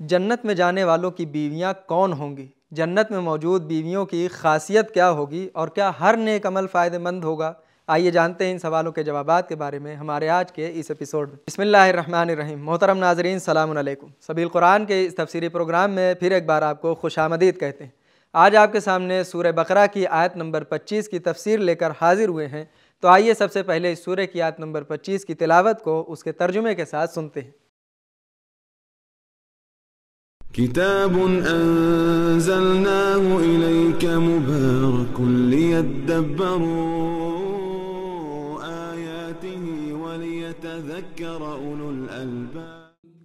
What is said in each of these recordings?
जन्नत में जाने वालों की बीवियां कौन होंगी, जन्नत में मौजूद बीवियों की खासियत क्या होगी और क्या हर नेक अमल फ़ायदेमंद होगा। आइए जानते हैं इन सवालों के जवाबात के बारे में हमारे आज के इस एपिसोड में। बिस्मिल्लाहिर्रहमानिर्रहीम। मोहतरम नाज़रीन, सलामुन अलैकुम। सबील कुरान के इस तफसीरी प्रोग्राम में फिर एक बार आपको खुशामदीद कहते हैं। आज आपके सामने सूरह बकरा की आयत नंबर 25 की तफसीर लेकर हाजिर हुए हैं। तो आइए सबसे पहले इस सूरह की आयत नंबर 25 की तिलावत को उसके तर्जुमे के साथ सुनते हैं। किताब अंज़लनाहु इलैका मुबारकुन लियद्दब्बरू आयातिही वलियतज़क्कर उलुल अल्बाब।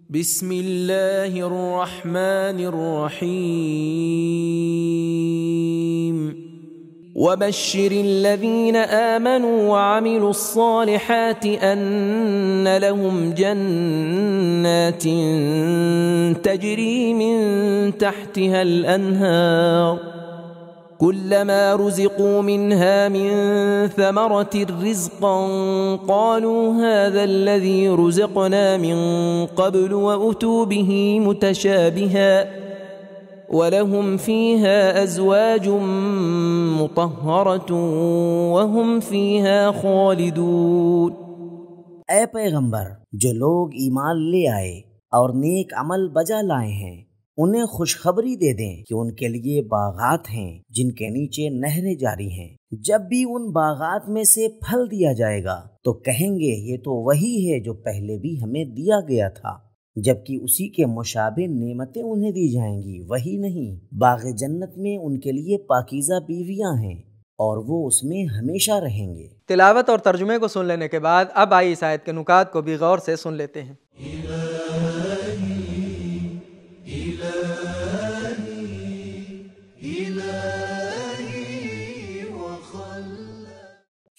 बिस्मिल्लाहिर रहमानिर रहीम। वबश्शिरिल लज़ीना आमनू वअमिलुस्सालिहाति अन्न लहुम जन्नातिन तजरी मिन तहतिहल अन्हार कुल्लमा रुज़िक़ू मिन्हा मिन समरतिर रिज़्क़न क़ालू हाज़ा अल्लज़ी रुज़िक़ना मिन क़ब्लु वअतू बिही मुतशाबिहा वलहुम फ़ीहा अज़वाजुम मुतह्हरतुन वहुम फ़ीहा ख़ालिदून। ऐ पैगंबर, जो लोग ईमान ले आए और नेक अमल बजा लाए हैं, उन्हें खुशखबरी दे दें कि उनके लिए बागात हैं जिनके नीचे नहरें जारी हैं। जब भी उन बागात में से फल दिया जाएगा तो कहेंगे ये तो वही है जो पहले भी हमें दिया गया था, जबकि उसी के मुशाबे नेमतें उन्हें दी जाएंगी, वही नहीं। बाग़ जन्नत में उनके लिए पाकीज़ा बीवियां हैं और वो उसमें हमेशा रहेंगे। तिलावत और तर्जुमे को सुन लेने के बाद अब आइए इस आयत के नुकात को भी गौर से सुन लेते हैं।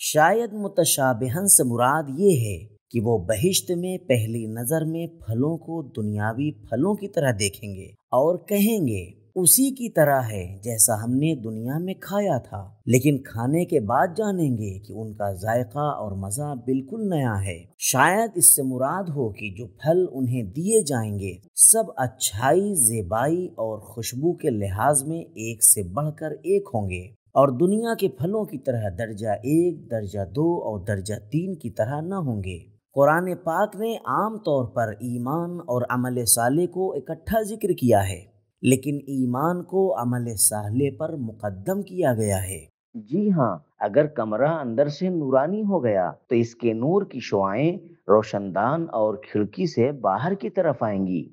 शायद मुतशाबिहन से मुराद ये है कि वो बहिश्त में पहली नज़र में फलों को दुनियावी फलों की तरह देखेंगे और कहेंगे उसी की तरह है जैसा हमने दुनिया में खाया था, लेकिन खाने के बाद जानेंगे कि उनका जायका और मज़ा बिल्कुल नया है। शायद इससे मुराद हो कि जो फल उन्हें दिए जाएंगे सब अच्छाई, ज़ेबाई और खुशबू के लिहाज में एक से बढ़कर एक होंगे और दुनिया के फलों की तरह दर्जा 1, दर्जा 2 और दर्जा 3 की तरह न होंगे। कुरान पाक ने आम तौर पर ईमान और अमल साले को इकट्ठा जिक्र किया है, लेकिन ईमान को अमल साले पर मुकद्दम किया गया है। जी हाँ, अगर कमरा अंदर से नूरानी हो गया तो इसके नूर की शुआएं रोशनदान और खिड़की से बाहर की तरफ आएंगी।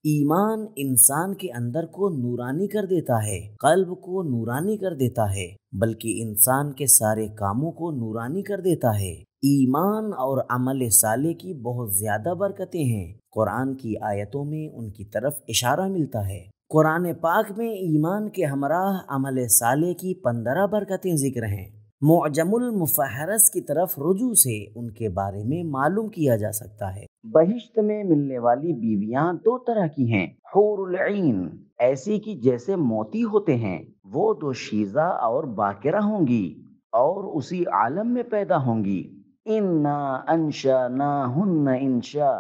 ईमान इंसान के अंदर को नूरानी कर देता है, कल्ब को नूरानी कर देता है, बल्कि इंसान के सारे कामों को नूरानी कर देता है। ईमान और अमल साले की बहुत ज्यादा बरकतें हैं। कुरान की आयतों में उनकी तरफ इशारा मिलता है। कुरान पाक में ईमान के हमराह अमल साले की 15 बरकतें जिक्र हैं। मुअजमुल मुफहरस की तरफ रुजू से उनके बारे में मालूम किया जा सकता है। बहिश्त में मिलने वाली बीवियां 2 तरह की हैं। हूरुल ईन, ऐसी कि जैसे मोती होते हैं, वो दोशीज़ा और बाकिरा होंगी और उसी आलम में पैदा होंगी। इन्ना अंशानाहुन्ना इंशा,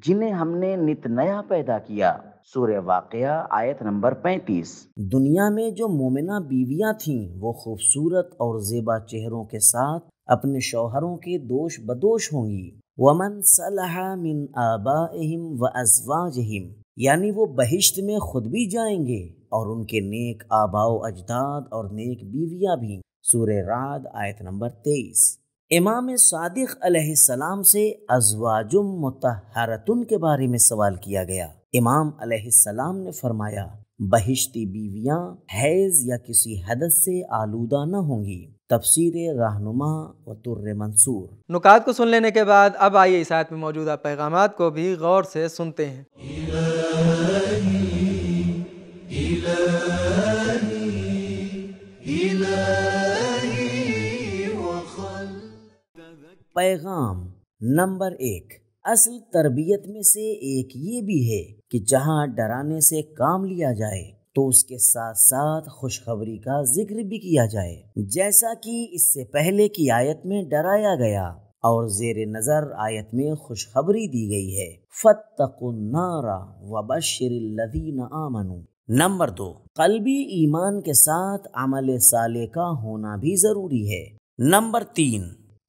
जिन्हें हमने नित नया पैदा किया। सूरह वाक़िया आयत नंबर 35। दुनिया में जो मोमिना बीवियां थीं वो खूबसूरत और ज़ेबा चेहरों के साथ अपने शौहरों के दोष बदोश होंगी। वमन सलहा मिन आबाइहिम व अज़वाजिहिम, यानी वो बहिश्त में खुद भी जाएंगे और उनके नेक आबाओ अजदाद और नेक बीवियां भी। सूरह राद आयत नंबर 23। इमाम सादिक अलैहिस्सलाम से अज़वाजुम मुतहरतुन के बारे में सवाल किया गया। इमाम अलैहिस्सलाम ने फरमाया, बहिश्ती बीवियां हैज या किसी हदस से आलूदा न होंगी। तफसीर रहनुमा व तुर्र मंसूर। नुकात को सुन लेने के बाद अब आइए इस आयत में मौजूदा पैगामात को भी गौर से सुनते हैं। पैगाम नंबर 1, असल तरबियत में से एक ये भी है कि जहाँ डराने से काम लिया जाए तो उसके साथ साथ खुशखबरी का जिक्र भी किया जाए, जैसा कि इससे पहले की आयत में डराया गया اور زیر نظر آیت میں خوشخبری دی گئی ہے، فاتقوا النار وبشر الذین آمنوا۔ نمبر 2، قلبی ایمان کے ساتھ عمل صالح کا ہونا بھی ضروری ہے۔ نمبر 3،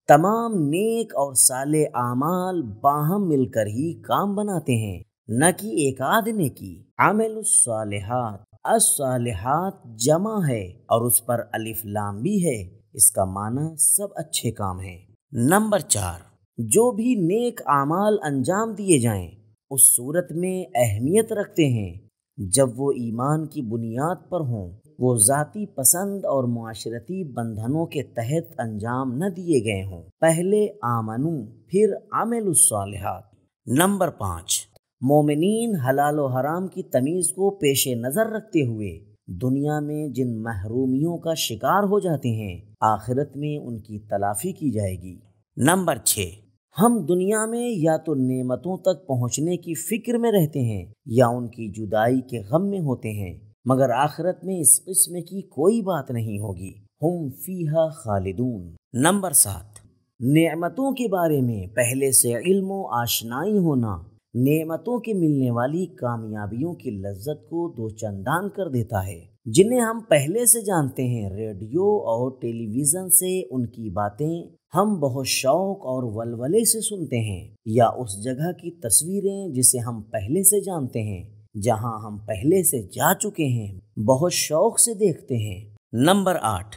تمام نیک اور صالح اعمال باہم مل کر ہی کام بناتے ہیں، نہ کہ ایک آدھ نے کی۔ عمل الصالحات، الصالحات جمع ہے اور اس پر الف لام بھی ہے، اس کا معنی سب اچھے کام ہیں۔ نمبر 4، جو بھی نیک اعمال انجام دیے جائیں اس صورت میں اہمیت رکھتے ہیں جب وہ ایمان کی بنیاد پر ہوں، وہ ذاتی پسند اور معاشرتی بندھنوں کے تحت انجام نہ دیے گئے ہوں۔ پہلے آمنو پھر عمل الصالحات۔ نمبر 5، مومنین حلال و حرام کی تمیز کو پیش نظر رکھتے ہوئے دنیا میں جن محرومیوں کا شکار ہو جاتے ہیں آخرت میں ان کی تلافی کی جائے گی۔ نمبر 6، ہم دنیا میں یا تو نعمتوں تک پہنچنے کی فکر میں رہتے ہیں یا ان کی جدائی کے غم میں ہوتے ہیں، مگر آخرت میں اس قسم کی کوئی بات نہیں ہوگی، ہم فیہا خالدون۔ نمبر 7، نعمتوں کے بارے میں پہلے سے علم و آشنائی ہونا نعمتوں کے ملنے والی کامیابیوں کی لذت کو دو چندان کر دیتا ہے۔ جنہیں ہم پہلے سے جانتے ہیں، ریڈیو اور ٹیلی ویژن سے ان کی باتیں ہم بہت شوق اور ولولے سے سنتے ہیں، یا اس جگہ کی تصویریں جسے ہم پہلے سے جانتے ہیں، جہاں ہم پہلے سے جا چکے ہیں، بہت شوق سے دیکھتے ہیں۔ نمبر 8،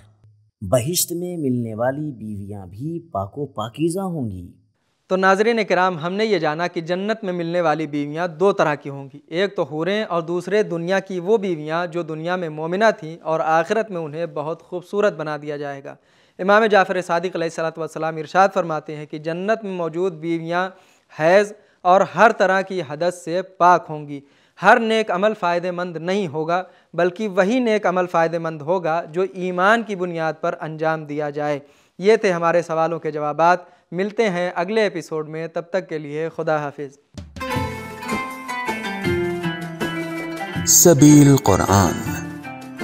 بہشت میں ملنے والی بیویاں بھی پاک و پاکیزہ ہوں گی۔ تو ناظرین کرام، ہم نے یہ جانا کہ جنت میں ملنے والی بیویاں دو طرح کی ہوں گی، ایک تو حوریں اور دوسرے دنیا کی وہ بیویاں جو دنیا میں مومنہ تھیں اور آخرت میں انہیں بہت خوبصورت بنا دیا جائے گا۔ امام جعفر صادق علیہ السلام ارشاد فرماتے ہیں کہ جنت میں موجود بیویاں حیض اور ہر طرح کی حدث سے پاک ہوں گی۔ ہر نیک عمل فائدہ مند نہیں ہوگا، بلکہ وہی نیک عمل فائدہ مند ہوگا جو ایمان کی بنیاد پر انجام دیا جائے۔ یہ تھے ہمارے سوالوں کے جوابات۔ ملتے ہیں اگلے ایپیسوڈ میں، تب تک کے لیے خدا حافظ۔ سبیل قرآن،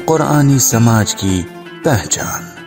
قرآنی سماج کی پہچان۔